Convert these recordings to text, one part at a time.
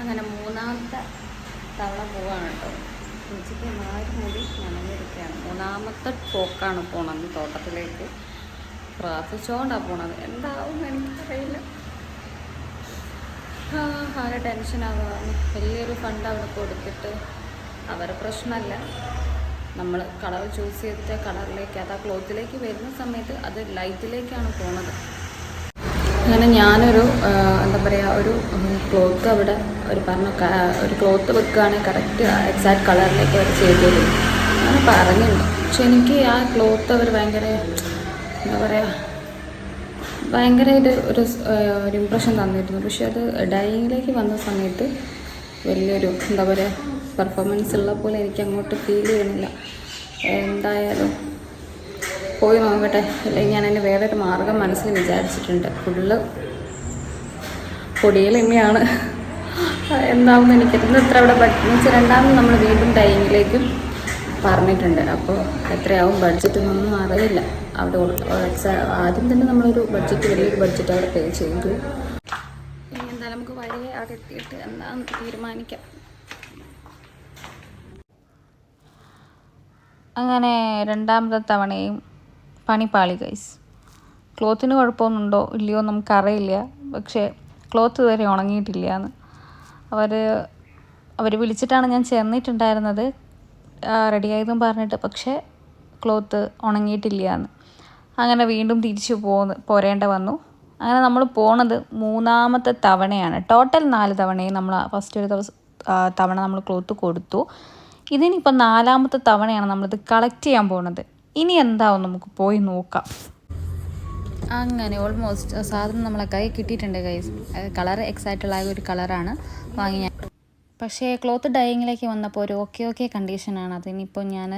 അങ്ങനെ മൂന്നാമത്തെ തവണ പോവാണ് കേട്ടോ. ഉച്ചയ്ക്ക് എല്ലാവരും കൂടി നനഞ്ഞിരിക്കുകയാണ്. മൂന്നാമത്തെ പോക്കാണ് പോണത് തോട്ടത്തിലേക്ക്. പ്രാർത്ഥിച്ചുകൊണ്ടാണ് പോണത്. എന്താവും എനിക്കറിയില്ല. ആകെ ടെൻഷനാവുകയാണ്. വലിയൊരു ഫണ്ട് അവിടെ കൊടുത്തിട്ട് അവരെ പ്രശ്നമല്ല, നമ്മൾ കളർ ചൂസ് ചെയ്തിട്ട് കളറിലേക്ക് അത് ആ ക്ലോത്തിലേക്ക് വരുന്ന സമയത്ത് അത് ലൈറ്റിലേക്കാണ് പോണത്. അങ്ങനെ ഞാനൊരു എന്താ പറയുക, ഒരു ക്ലോത്ത് അവിടെ ഒരു ഒരു ക്ലോത്ത് വെക്കുകയാണെങ്കിൽ കറക്റ്റ് എക്സാക്ട് കളറിലേക്ക് അവർ ചെയ്തു തരും അങ്ങനെ പറഞ്ഞിട്ടുണ്ട്. പക്ഷെ എനിക്ക് ആ ക്ലോത്ത് അവർ ഭയങ്കര എന്താ പറയുക, ഭയങ്കരമായിട്ട് ഒരു ഇമ്പ്രഷൻ തന്നിരുന്നു. പക്ഷെ അത് ഡൈയിങ്ങിലേക്ക് വന്ന സമയത്ത് വലിയൊരു എന്താ പറയുക പെർഫോമൻസ് ഉള്ള പോലെ എനിക്ക് അങ്ങോട്ട് ഫീൽ ചെയ്യണില്ല. എന്തായാലും പോയി നോക്കട്ടെ. അല്ലെങ്കിൽ ഞാൻ അതിന് വേറൊരു മാർഗം മനസ്സിൽ വിചാരിച്ചിട്ടുണ്ട്. ഫുള്ള് പൊടിയിൽ തന്നെയാണ്. എന്താണെന്ന് എനിക്കറിയില്ല. ഇത്ര അവിടെ വെച്ചാൽ രണ്ടാമത് നമ്മൾ വീണ്ടും ഡൈയിങ്ങിലേക്കും പറഞ്ഞിട്ടുണ്ട്. അപ്പോൾ എത്രയാവും ബഡ്ജറ്റ് എന്നൊന്നും അറിയില്ല. അവിടെ ആദ്യം തന്നെ നമ്മളൊരു ബഡ്ജറ്റ്, വലിയൊരു ബഡ്ജറ്റ് അവിടെ പേ ചെയ്തു. ഇനി എന്തായാലും നമുക്ക് വഴിയെ അവിടെ എത്തിയിട്ട് എന്താണെന്ന് തീരുമാനിക്കാം. അങ്ങനെ രണ്ടാമത്തെ തവണയും പണിപ്പാളി ഗൈസ്. ക്ലോത്തിന് കുഴപ്പമൊന്നുണ്ടോ ഇല്ലയോ നമുക്കറിയില്ല. പക്ഷേ ക്ലോത്ത് ഇതുവരെ ഉണങ്ങിയിട്ടില്ല എന്ന് അവർ വിളിച്ചിട്ടാണ് ഞാൻ ചെന്നിട്ടുണ്ടായിരുന്നത്, റെഡിയായതും പറഞ്ഞിട്ട്. പക്ഷേ ക്ലോത്ത് ഉണങ്ങിയിട്ടില്ല എന്ന്. അങ്ങനെ വീണ്ടും തിരിച്ചു പോരേണ്ട വന്നു. അങ്ങനെ നമ്മൾ പോണത് മൂന്നാമത്തെ തവണയാണ്. ടോട്ടൽ 4 തവണയും നമ്മൾ ഫസ്റ്റ് ഒരു തവണ നമ്മൾ ക്ലോത്ത് കൊടുത്തു. ഇതിനിപ്പോൾ 4ാമത്തെ തവണയാണ് നമ്മളിത് കളക്ട് ചെയ്യാൻ പോകുന്നത്. ഇനി എന്താവും നമുക്ക് പോയി നോക്കാം. അങ്ങനെ ഓൾമോസ്റ്റ് സാധനം നമ്മളെ കൈ കിട്ടിയിട്ടുണ്ട് ഗൈസ്. കളർ എക്സാക്റ്റുള്ള ഒരു കളറാണ് വാങ്ങി ഞാൻ. പക്ഷേ ക്ലോത്ത് ഡൈയിങ്ങിലേക്ക് വന്നപ്പോൾ ഒരു ഓക്കെ കണ്ടീഷനാണ്. അതിനിപ്പോൾ ഞാൻ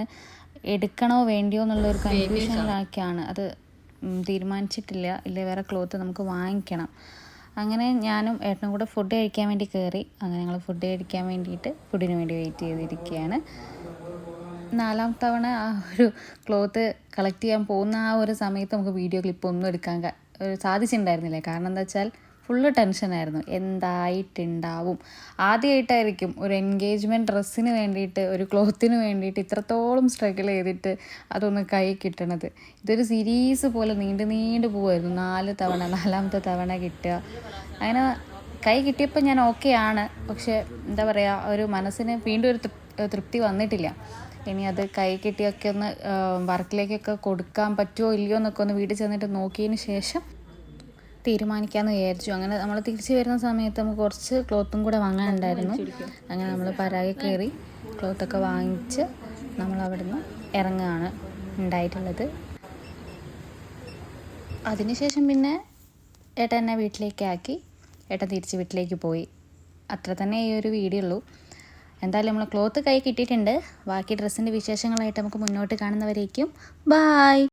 എടുക്കണോ വേണ്ടിയോ എന്നുള്ളൊരു കൺഫ്യൂഷനിലാക്കിയാണ് അത് തീരുമാനിച്ചിട്ടില്ല. ഇല്ലേ വേറെ ക്ലോത്ത് നമുക്ക് വാങ്ങിക്കണം. അങ്ങനെ ഞാനും ഏട്ടനും കൂടെ ഫുഡ് കഴിക്കാൻ വേണ്ടി കയറി. അങ്ങനെ ഞങ്ങൾ ഫുഡ് കഴിക്കാൻ വേണ്ടിയിട്ട് ഫുഡിന് വേണ്ടി വെയിറ്റ് ചെയ്തിരിക്കുകയാണ്. 4ാമത്തെ തവണ ആ ഒരു ക്ലോത്ത് കളക്ട് ചെയ്യാൻ പോകുന്ന ആ ഒരു സമയത്ത് നമുക്ക് വീഡിയോ ക്ലിപ്പ് ഒന്നും എടുക്കാൻ സാധിച്ചിട്ടുണ്ടായിരുന്നില്ല. കാരണം എന്താ വെച്ചാൽ ഫുള്ള് ടെൻഷനായിരുന്നു. എന്തായിട്ടുണ്ടാവും. ആദ്യമായിട്ടായിരിക്കും ഒരു എൻഗേജ്മെൻറ്റ് ഡ്രസ്സിന് വേണ്ടിയിട്ട്, ഒരു ക്ലോത്തിന് വേണ്ടിയിട്ട് ഇത്രത്തോളം സ്ട്രഗിൾ ചെയ്തിട്ട് അതൊന്ന് കൈ കിട്ടണത്. ഇതൊരു സീരീസ് പോലെ നീണ്ടു പോകുമായിരുന്നു. 4ാമത്തെ തവണ കിട്ടുക. അങ്ങനെ കൈ കിട്ടിയപ്പോൾ ഞാൻ ഓക്കെയാണ്. പക്ഷേ എന്താ പറയുക, ഒരു മനസ്സിന് വീണ്ടും ഒരു തൃപ്തി വന്നിട്ടില്ല. ഇനി അത് കൈ കിട്ടിയൊക്കെ ഒന്ന് വർക്കിലേക്കൊക്കെ കൊടുക്കാൻ പറ്റുമോ ഇല്ലയോ എന്നൊക്കെ ഒന്ന് വീട്ടിൽ ചെന്നിട്ട് നോക്കിയതിന് ശേഷം തീരുമാനിക്കാമെന്ന് വിചാരിച്ചു. അങ്ങനെ നമ്മൾ തിരിച്ച് വരുന്ന സമയത്ത് നമുക്ക് കുറച്ച് ക്ലോത്തും കൂടെ വാങ്ങാനുണ്ടായിരുന്നു. അങ്ങനെ നമ്മൾ പരാഗി കയറി ക്ലോത്തൊക്കെ വാങ്ങിച്ച് നമ്മൾ അവിടെ നിന്ന് ഇറങ്ങുകയാണ് ഉണ്ടായിട്ടുള്ളത്. അതിനുശേഷം പിന്നെ ഏട്ടൻ എന്നെ വീട്ടിലേക്ക് ആക്കി. ഏട്ടൻ തിരിച്ച് വീട്ടിലേക്ക് പോയി. അത്ര തന്നെ ഈ ഒരു വീഡിയോ ഉള്ളൂ. എന്തായാലും നമ്മൾ ക്ലോത്ത് കൈ കിട്ടിയിട്ടുണ്ട്. ബാക്കി ഡ്രസ്സിൻ്റെ വിശേഷങ്ങളായിട്ട് നമുക്ക് മുന്നോട്ട് കാണുന്നവരേക്കും ബായ്.